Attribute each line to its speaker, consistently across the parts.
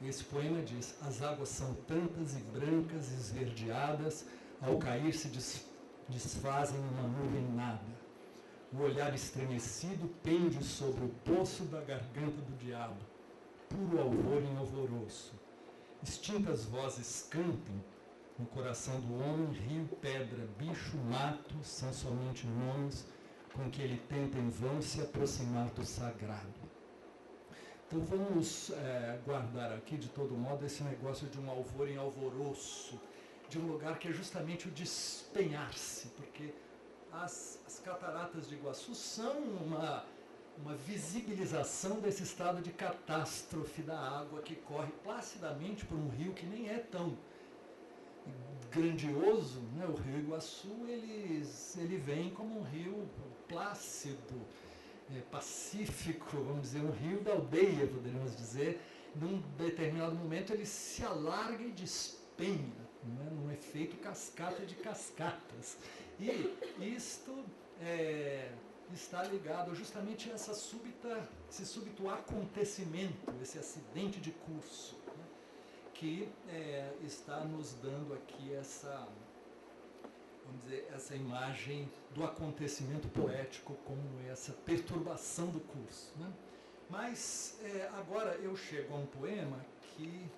Speaker 1: Esse poema diz: as águas são tantas e brancas e esverdeadas, ao cair se desfazem numa nuvem nada. O olhar estremecido pende sobre o poço da garganta do diabo, puro alvor em alvoroço. Extintas vozes cantam, no coração do homem, rio, pedra, bicho, mato, são somente nomes com que ele tenta em vão se aproximar do sagrado. Então vamos guardar aqui, de todo modo, esse negócio de um alvor em alvoroço, de um lugar que é justamente o despenhar-se, porque as cataratas de Iguaçu são uma visibilização desse estado de catástrofe da água que corre placidamente por um rio que nem é tão grandioso, né? O rio Iguaçu ele vem como um rio plácido, pacífico, vamos dizer, um rio da aldeia, poderíamos dizer. Num determinado momento ele se alarga e despenha, né? Num efeito cascata de cascatas. E isto está ligado justamente a esse súbito acontecimento, esse acidente de curso, né? Que está nos dando aqui vamos dizer, essa imagem do acontecimento poético como essa perturbação do curso, né? Mas agora eu chego a um poema que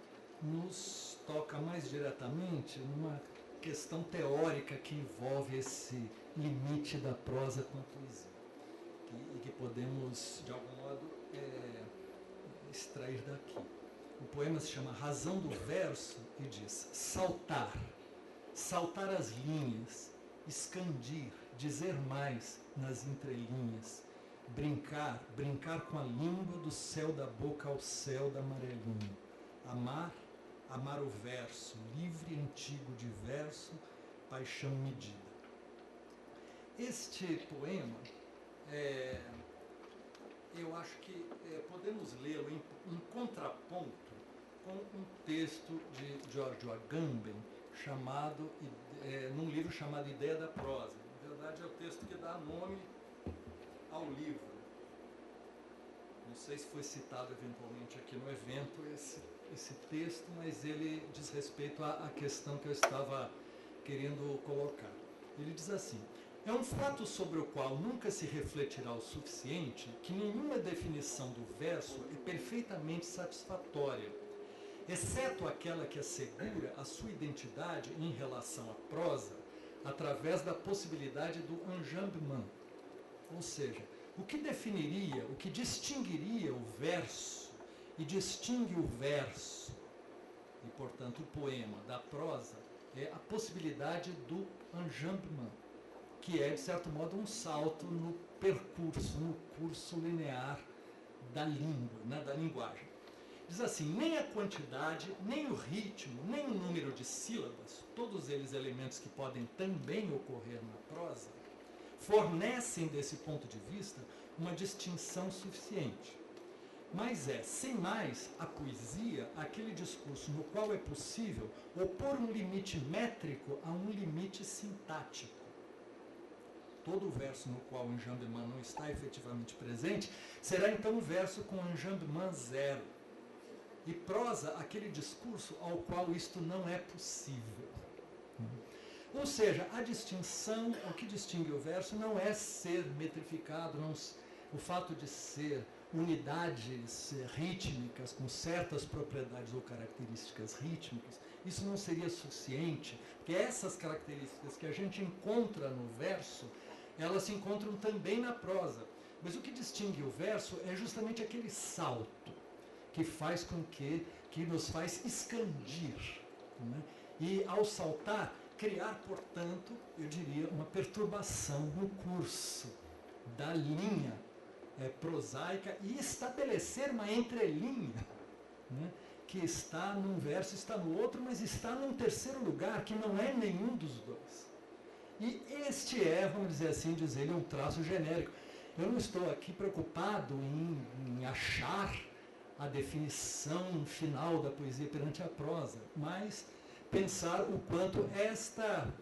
Speaker 1: nos toca mais diretamente numa questão teórica que envolve esse limite da prosa com a poesia e que podemos, de algum modo, extrair daqui. O poema se chama Razão do Verso e diz: saltar, saltar as linhas, escandir, dizer mais nas entrelinhas, brincar, brincar com a língua do céu da boca ao céu da amarelinha, amar, amar o verso, livre, antigo, diverso, paixão medida. Este poema, eu acho que podemos lê-lo em contraponto com um texto de Giorgio Agamben, num livro chamado Ideia da Prosa. Na verdade, é o texto que dá nome ao livro. Não sei se foi citado eventualmente aqui no evento esse texto, mas ele diz respeito à questão que eu estava querendo colocar. Ele diz assim: é um fato sobre o qual nunca se refletirá o suficiente que nenhuma definição do verso é perfeitamente satisfatória, exceto aquela que assegura a sua identidade em relação à prosa através da possibilidade do enjambement. Ou seja, o que definiria, o que distinguiria o verso e distingue o verso e, portanto, o poema da prosa é a possibilidade do enjambement, que é, de certo modo, um salto no percurso, no curso linear da língua, né, da linguagem. Diz assim: nem a quantidade, nem o ritmo, nem o número de sílabas, todos eles elementos que podem também ocorrer na prosa, fornecem, desse ponto de vista, uma distinção suficiente. Mas sem mais, a poesia, aquele discurso no qual é possível opor um limite métrico a um limite sintático. Todo o verso no qual o enjambement não está efetivamente presente será então um verso com enjambement zero. E prosa, aquele discurso ao qual isto não é possível. Ou seja, a distinção, o que distingue o verso não é ser metrificado, o fato de ser unidades rítmicas com certas propriedades ou características rítmicas, isso não seria suficiente, porque essas características que a gente encontra no verso, elas se encontram também na prosa. Mas o que distingue o verso é justamente aquele salto que faz com que nos faz escandir, né? E ao saltar, criar, portanto, eu diria, uma perturbação no curso da linha prosaica e estabelecer uma entrelinha, né, que está num verso, está no outro, mas está num terceiro lugar, que não é nenhum dos dois. E este vamos dizer assim, diz ele, um traço genérico. Eu não estou aqui preocupado em achar a definição final da poesia perante a prosa, mas pensar o quanto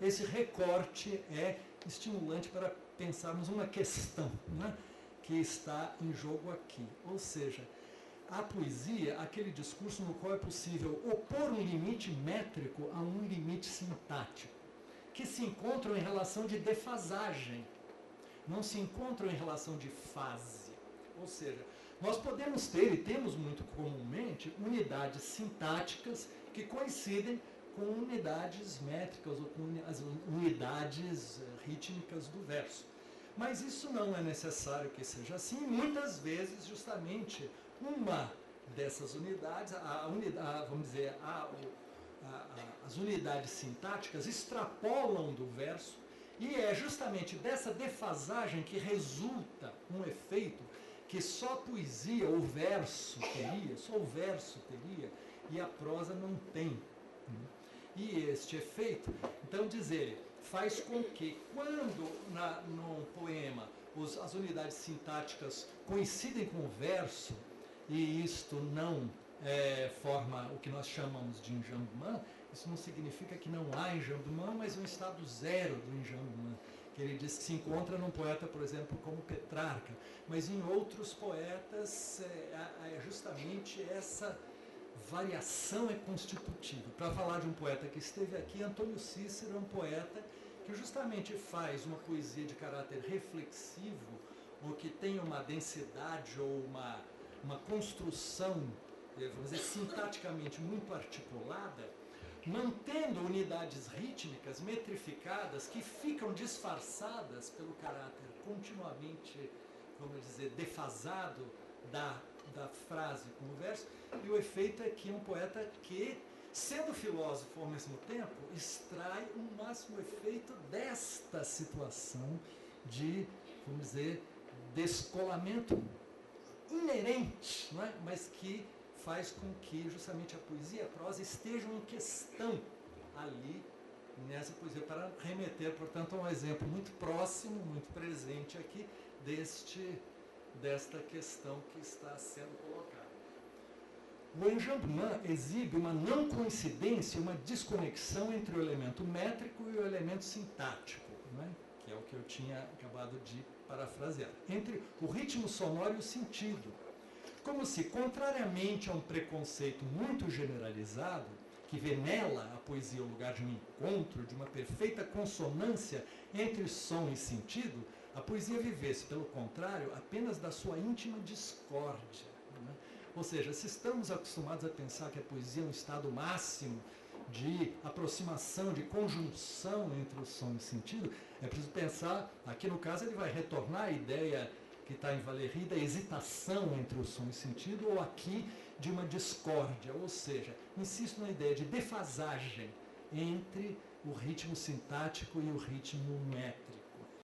Speaker 1: esse recorte é estimulante para pensarmos uma questão, né, que está em jogo aqui. Ou seja, a poesia, aquele discurso no qual é possível opor um limite métrico a um limite sintático, que se encontram em relação de defasagem, não se encontram em relação de fase. Ou seja, nós podemos ter, e temos muito comumente, unidades sintáticas que coincidem com unidades métricas ou com as unidades rítmicas do verso. Mas isso não é necessário que seja assim. Muitas vezes, justamente, uma dessas unidades, vamos dizer, as unidades sintáticas extrapolam do verso, e é justamente dessa defasagem que resulta um efeito que só a poesia, o verso teria, só o verso teria, e a prosa não tem. E este efeito, então dizer, faz com que quando no poema as unidades sintáticas coincidem com o verso, e isto não forma o que nós chamamos de enjambement, isso não significa que não há enjambement, mas um estado zero do enjambement, que ele diz que se encontra num poeta, por exemplo, como Petrarca, mas em outros poetas justamente essa variação é constitutiva. Para falar de um poeta que esteve aqui, Antônio Cícero é um poeta que justamente faz uma poesia de caráter reflexivo, ou que tem uma densidade ou uma construção, vamos dizer, sintaticamente muito articulada, mantendo unidades rítmicas metrificadas que ficam disfarçadas pelo caráter continuamente, vamos dizer, defasado da frase com o verso, e o efeito é que é um poeta que, sendo filósofo ao mesmo tempo, extrai o máximo efeito desta situação de, vamos dizer, descolamento inerente, não é? Mas que faz com que justamente a poesia e a prosa estejam em questão ali nessa poesia, para remeter, portanto, a um exemplo muito próximo, muito presente aqui, desta questão que está sendo colocada. O enjambement exibe uma não coincidência, uma desconexão entre o elemento métrico e o elemento sintático, né? Que é o que eu tinha acabado de parafrasear, entre o ritmo sonoro e o sentido, como se, contrariamente a um preconceito muito generalizado, que vê nela a poesia o lugar de um encontro, de uma perfeita consonância entre som e sentido, a poesia vivesse, pelo contrário, apenas da sua íntima discórdia. Né? Ou seja, se estamos acostumados a pensar que a poesia é um estado máximo de aproximação, de conjunção entre o som e o sentido, é preciso pensar, aqui no caso ele vai retornar à ideia que está em Valéry, da hesitação entre o som e o sentido, ou aqui de uma discórdia, ou seja, insisto na ideia de defasagem entre o ritmo sintático e o ritmo métrico.